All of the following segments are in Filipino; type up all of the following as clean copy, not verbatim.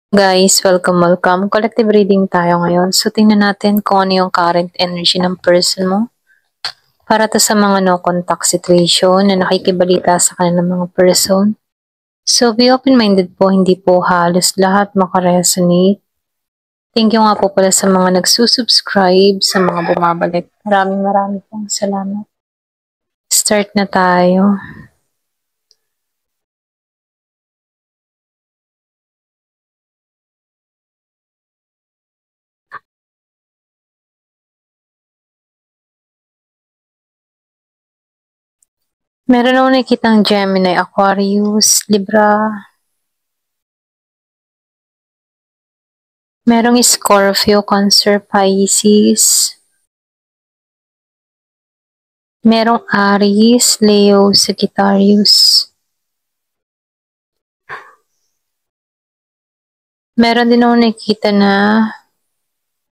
Guys, welcome. Collective reading tayo ngayon. So, tingnan natin kung ano yung current energy ng person mo. Para to sa mga no contact situation na nakikibalita sa kanilang mga person. So, be open-minded po, hindi po halos lahat makaresonate. Thank you nga po pala sa mga nagsusubscribe, sa mga bumabalik. Maraming pong salamat. Start na tayo. Meron akong nakikitang Gemini, Aquarius, Libra. Merong Scorpio, Cancer, Pisces. Merong Aries, Leo, Sagittarius. Meron din akong nakikita na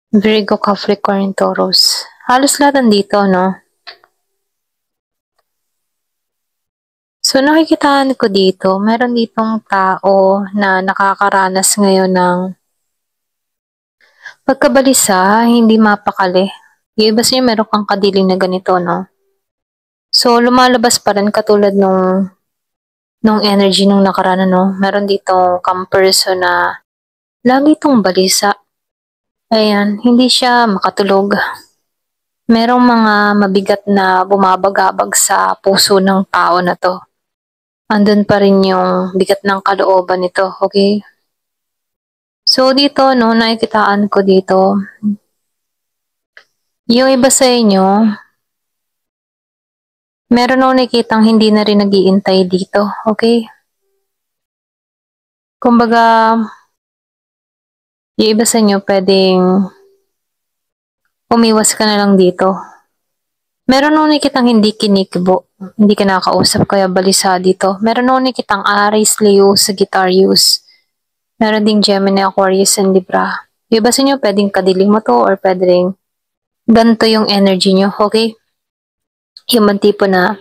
Virgo, Capricorn, Taurus. Halos lahat nandito, no? So, nakikitaan ko dito, meron ditong tao na nakakaranas ngayon ng pagkabalisa, hindi mapakali. Yung iba sa'yo, meron kang kadiling na ganito, no? So, lumalabas pa rin katulad nung energy nung nakaraan, no? Meron ditong person na lagi itong balisa. Ayan, hindi siya makatulog. Merong mga mabigat na bumabagabag sa puso ng tao na to. Andun pa rin yung bigat ng kalooban nito, okay? So, dito, no, nakikitaan ko dito, yung iba sa inyo, meron akong nakikitang hindi na rin nag-iintay dito, okay? Kumbaga, yung iba sa inyo pwedeng umiwas ka na lang dito. Meron akong nakikitang hindi kinikibo, hindi ka nakakausap kaya balisa dito. Meron akong nakikitang Aries, Leo, Sagittarius. Meron ding Gemini, Aquarius, and Libra. Yung iba sa inyo pwedeng kadiling mo to or pwedeng ganito yung energy nyo, okay? Yung tipo na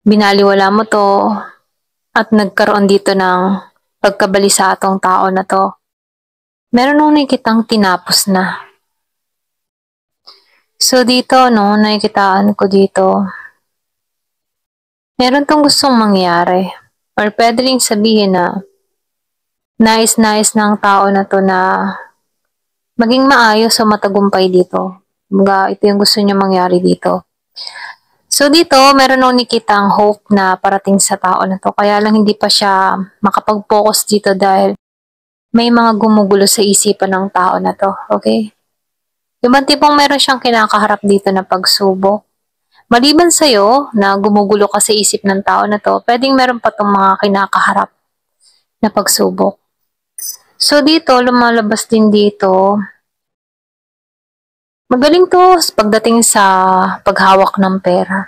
binaliwala mo to at nagkaroon dito ng pagkabalisa atong tao na to. Meron akong nakikitang tinapos na. So dito, no, nakikitaan ko dito, meron tong gustong mangyari. Or pwede rin sabihin na nais ng tao na to na maging maayos o matagumpay dito. Mga ito yung gusto niya mangyari dito. So dito, meron akong nakikitang hope na parating sa tao na to. Kaya lang hindi pa siya makapag-focus dito dahil may mga gumugulo sa isipan ng tao na to. Okay? Yung tipong meron siyang kinakaharap dito na pagsubok. Maliban sa'yo na gumugulo ka sa isip ng tao na to, pwedeng meron pa tong mga kinakaharap na pagsubok. So dito, lumalabas din dito, magaling to pagdating sa paghawak ng pera.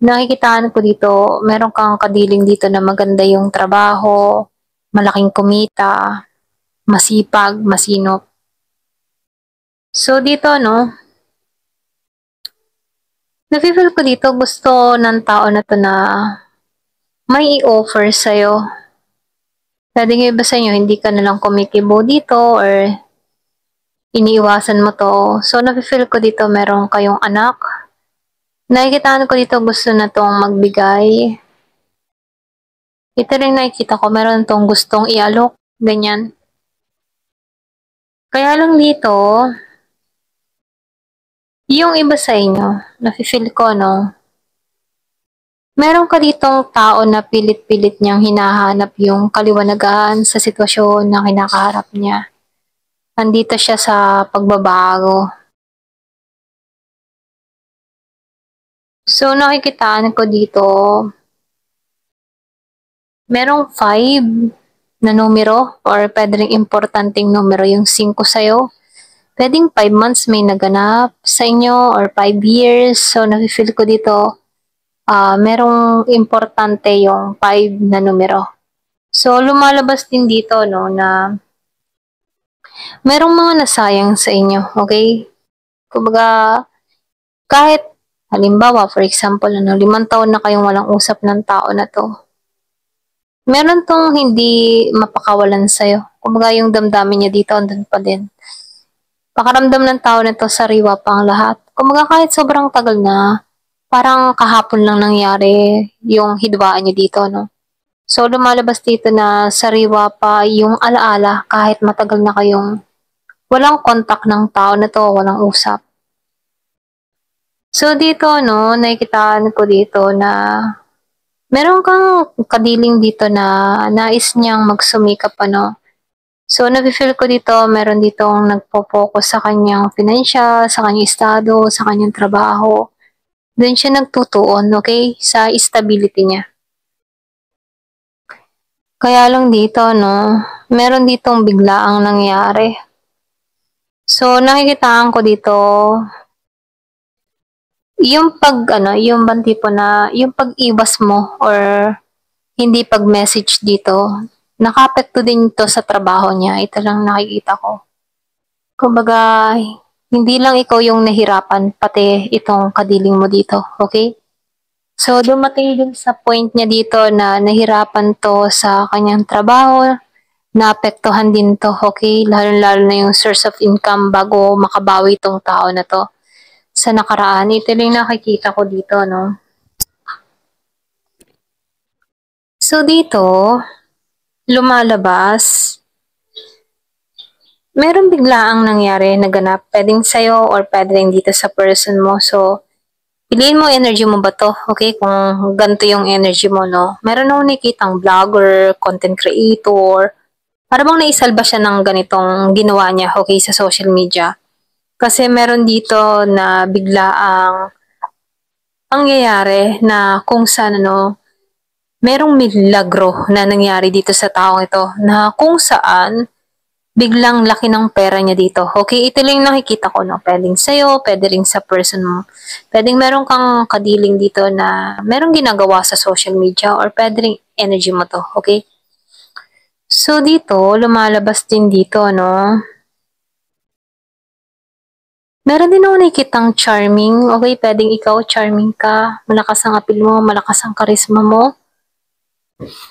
Nakikitaan ko dito, meron kang kadiling dito na maganda yung trabaho, malaking kumita, masipag, masinop. So dito, no, nafe-feel ko dito, gusto ng tao na to na may i-offer sa'yo. Pwede nga iba sa inyo, hindi ka nalang kumikibo dito or iniiwasan mo to. So, nafe-feel ko dito, meron kayong anak. Nakikitaan ko dito, gusto na tong magbigay. Ito rin nakikita ko, meron tong gustong ialok. Ganyan. Kaya lang dito, yung iba sa inyo, nafe-feel ko, no, meron ka ditong tao na pilit-pilit niyang hinahanap yung kaliwanagan sa sitwasyon na kinakaharap niya. Nandito siya sa pagbabago. So, nakikitaan ko dito, merong 5 na numero or pwede rin importanteng numero yung 5 sa'yo. Pwedeng 5 months may naganap sa inyo or 5 years. So, nafe-feel ko dito, merong importante yung 5 na numero. So, lumalabas din dito, no, na merong mga nasayang sa inyo, okay? Kumbaga, kahit, halimbawa, for example, 5 taon na kayong walang usap ng tao na to, meron tong hindi mapakawalan sa'yo. Kumbaga yung damdamin niya dito, andun pa din. Pakaramdam ng tao na to, sariwa pa ang lahat. Kumbaga kahit sobrang tagal na, parang kahapon lang nangyari yung hidwaan niya dito, no? So, lumalabas dito na sariwa pa yung alaala kahit matagal na kayong walang contact ng tao na to, walang usap. So, dito, no, nakikitaan ko dito na meron kang kadiling dito na nais niyang magsumikap, ano. So, nafe-feel ko dito, meron ditong nagpo-focus sa kanyang financial, sa kanyang estado, sa kanyang trabaho. Doon siya nagtutuon, okay, sa stability niya. Kaya lang dito, no, meron ditong biglaang nangyari. So, nakikitaan ko dito, yung yung bang tipo na, yung pag-iwas mo or hindi pag-message dito, nakaapekto din to sa trabaho niya. Ito lang nakikita ko. Kumbaga, hindi lang ikaw yung nahirapan, pati itong kadiling mo dito, okay? So, dumating din sa point niya dito na nahirapan to sa kanyang trabaho, naapektuhan din to, okay? Lalo-lalo na yung source of income bago makabawi itong tao na to sa nakaraan. Ito lang nakikita ko dito, no? So, dito, lumalabas, meron biglaang nangyari na ganap, pwedeng sa'yo or pwedeng dito sa person mo. So, piliin mo energy mo ba to, okay? Kung ganito yung energy mo, no? Meron akong nakikitang vlogger, content creator, para bang naisalba siya ng ganitong ginawa niya, okay, sa social media. Kasi meron dito na biglaang pangyayari na kung saan, ano, merong milagro na nangyari dito sa taong ito na kung saan biglang laki ng pera niya dito. Okay, ito lang yung nakikita ko, no? Pwedeng sa'yo, pwede rin sa person mo. Pwedeng meron kang kadiling dito na merong ginagawa sa social media or pwede rin energy mo to, okay? So, dito, lumalabas din dito, no? Meron din ako nakikitang charming. Okay, pwedeng ikaw, charming ka. Malakas ang appeal mo, malakas ang karisma mo.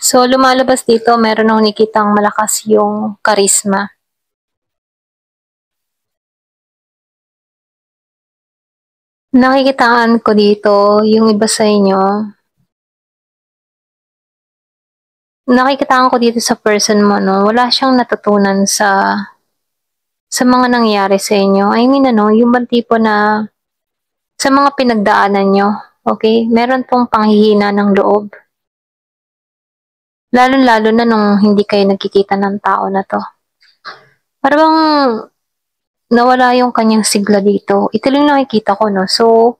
So, lumalabas dito, meron akong nakikitang malakas yung karisma. Nakikitaan ko dito, yung iba sa inyo, nakikitaan ko dito sa person mo, no, wala siyang natutunan sa mga nangyari sa inyo. I mean, ano, yung bang tipo na sa mga pinagdaanan nyo, okay, meron pong panghihina ng loob. Lalo-lalo na nung hindi kayo nagkikita ng tao na to. Para bang nawala yung kanyang sigla dito. Ito lang nakikita ko, no. So,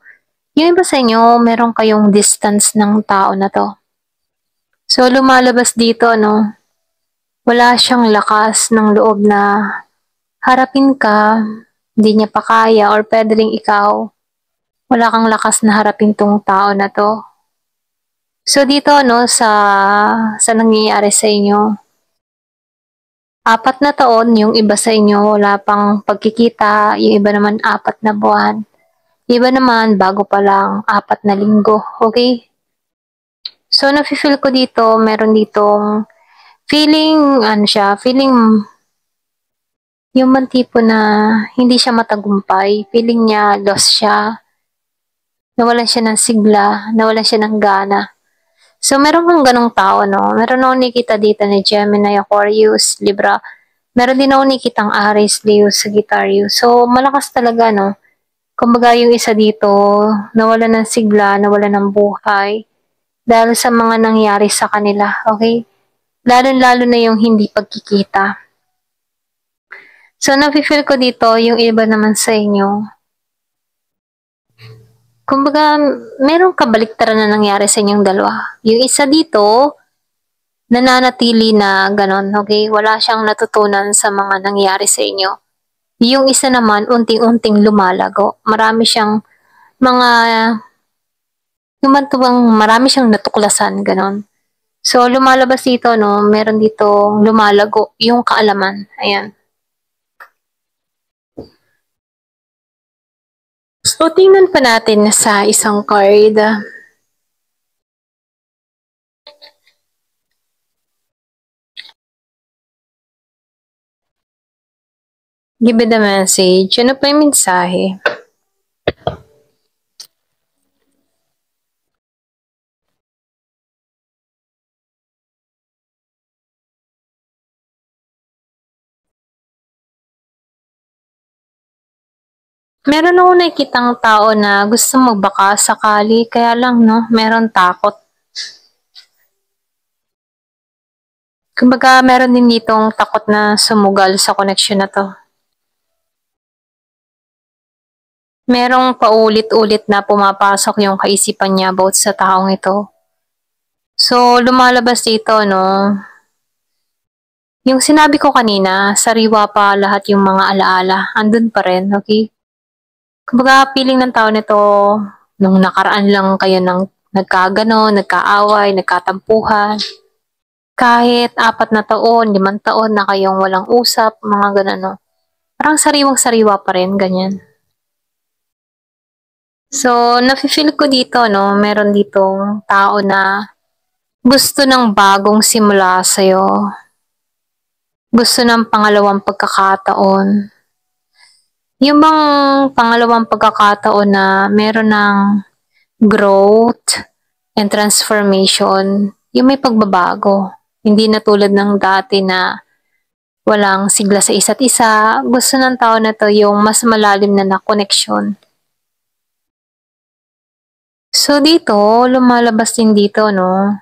yung iba sa inyo, meron kayong distance ng tao na to. So, lumalabas dito, no, wala siyang lakas ng loob na harapin ka, hindi niya pa kaya, or pwede rin ikaw, wala kang lakas na harapin tong tao na to. So, dito, no, sa nangyayari sa inyo, 4 na taon, yung iba sa inyo, wala pang pagkikita, yung iba naman 4 na buwan, iba naman, bago pa lang, 4 na linggo, okay? So, nafe-feel ko dito, meron ditong feeling, ano siya, feeling, yung man tipo na hindi siya matagumpay, feeling niya lost siya, nawalan siya ng sigla, nawalan siya ng gana. So, meron kang ganong tao, no? Meron ako nakikita dito ni Gemini, Aquarius, Libra. Meron din ako nakikitang Aries, Leo, Sagittarius. So, malakas talaga, no? Kumbaga yung isa dito, nawalan ng sigla, nawalan ng buhay dahil sa mga nangyari sa kanila, okay? Lalo-lalo na yung hindi pagkikita. So, nafe-feel ko dito, yung iba naman sa inyo, kumbaga, merong kabaliktaran na nangyari sa inyong dalawa. Yung isa dito, nananatili na ganon, okay? Wala siyang natutunan sa mga nangyari sa inyo. Yung isa naman, unting-unting lumalago. Marami siyang mga, yung marami siyang natuklasan, ganon. So, lumalabas dito, no, meron dito lumalago yung kaalaman. Ayan. So, tingnan pa natin sa isang card. Give me the message. Ano pa yung mensahe? Meron ako nakikitang tao na gusto magbaka sakali, kaya lang, no, meron takot. Kumbaga, meron din ditong takot na sumugal sa connection na to. Merong paulit-ulit na pumapasok yung kaisipan niya about sa taong ito. So, lumalabas dito, no, yung sinabi ko kanina, sariwa pa lahat yung mga alaala. Andun pa rin, okay? Kumbaga, feeling ng tao nito, nung nakaraan lang kayo ng nagkagano, nagkaaway, nagkatampuhan. Kahit 4 na taon, 5 taon na kayong walang usap, mga ganun, no? Parang sariwang-sariwa pa rin, ganyan. So, nafe-feel ko dito, no, meron ditong tao na gusto ng bagong simula sa'yo. Gusto ng pangalawang pagkakataon. Yung bang pangalawang pagkakataon na meron ng growth and transformation, yung may pagbabago. Hindi na tulad ng dati na walang sigla sa isa't isa. Gusto ng tao na to yung mas malalim na connection. So dito, lumalabas din dito, no?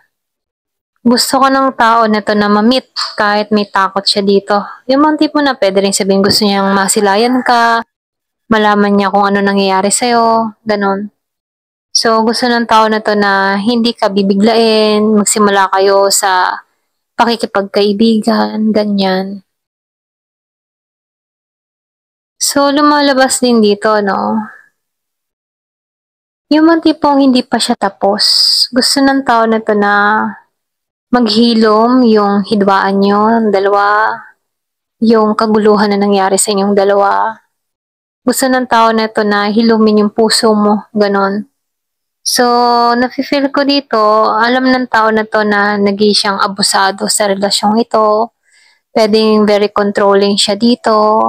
Gusto ko ng tao na to na ma-meet kahit may takot siya dito. Yung mga tipo na pwede rin sabihin gusto niyang masilayan ka, malaman niya kung ano nangyayari sa'yo, ganun. So, gusto ng tao na to na hindi ka bibiglain, magsimula kayo sa pakikipagkaibigan, ganyan. So, lumalabas din dito, no? Yung mga tipong hindi pa siya tapos. Gusto ng tao na to na maghilom yung hidwaan nyo, dalawa, yung kaguluhan na nangyari sa inyong dalawa. Gusto ng tao na to na hilumin yung puso mo, ganon. So, nafe-feel ko dito, alam ng tao na to na naging siyang abusado sa relasyong ito. Pwedeng very controlling siya dito.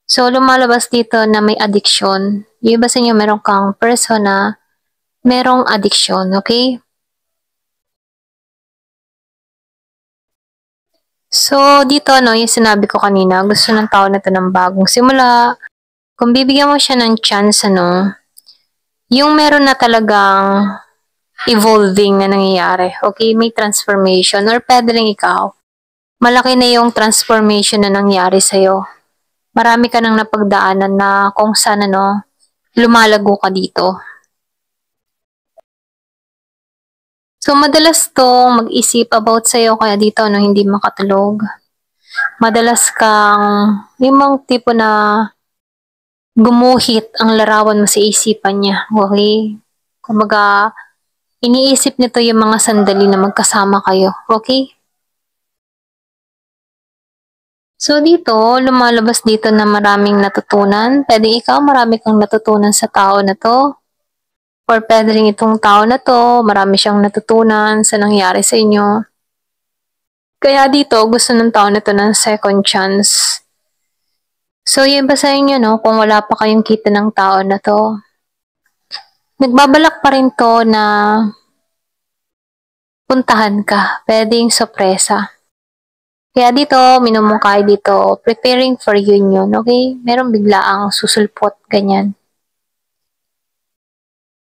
So, lumalabas dito na may addiction. Yung iba sa inyo, meron kang person na merong addiction, okay? So, dito, no, yung sinabi ko kanina, gusto ng tao na to ng bagong simula. Kung bibigyan mo siya ng chance, ano, yung meron na talagang evolving na nangyayari. Okay, may transformation or pwede rin ikaw. Malaki na yung transformation na nangyari sa'yo. Marami ka nang napagdaanan na kung saan ano, lumalago ka dito. So, madalas tong mag-isip about sa'yo kaya dito no, hindi makatulog. Madalas kang yung mga tipo na gumuhit ang larawan mo sa isipan niya. Okay? Kumbaga, iniisip nito yung mga sandali na magkasama kayo. Okay? So dito, lumalabas dito na maraming natutunan. Pwede ikaw, marami kang natutunan sa tao na to. Or pwede rin itong tao na to, marami siyang natutunan sa nangyari sa inyo. Kaya dito, gusto ng tao na to ng second chance. So yung iba sa inyo, no, kung wala pa kayong kita ng tao na to, nagbabalak pa rin to na puntahan ka. Pwedeng sorpresa. Kaya dito, minumungkay dito, preparing for union, okay? Merong biglaang susulpot, ganyan.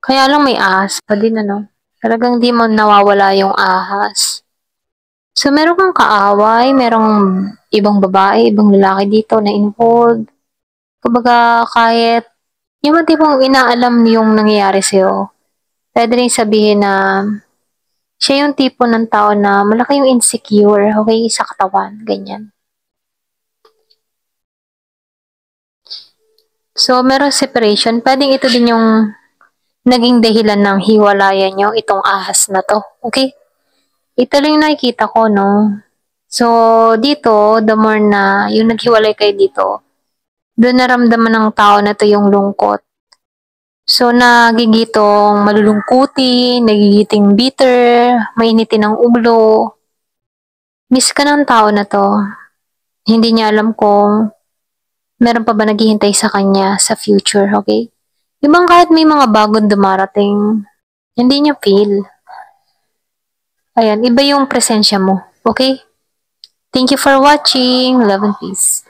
Kaya lang may ahas pa din, ano? Talagang di mo nawawala yung ahas. So, meron kang kaaway, merong ibang babae, ibang lalaki dito na involved. Kumbaga, kahit yung mga tipong inaalam yung nangyayari sa'yo, pwede rin sabihin na siya yung tipo ng tao na malaki yung insecure, okay, sa katawan, ganyan. So, meron separation. Pwedeng ito din yung naging dahilan ng hiwalayan nyo, itong ahas na to. Okay? Ito lang yung nakikita ko, no? So, dito, the more na yung naghiwalay kayo dito, doon naramdaman ng tao na to yung lungkot. So, nagigitong malulungkutin, nagigiting bitter, mainitin ng ulo. Miss ka ng tao na to. Hindi niya alam kung Meron pa ba naghihintay sa kanya sa future, okay? Yung bang kahit may mga bagong dumarating, hindi niya feel. Ayan, iba yung presensya mo, okay? Thank you for watching. Love and peace.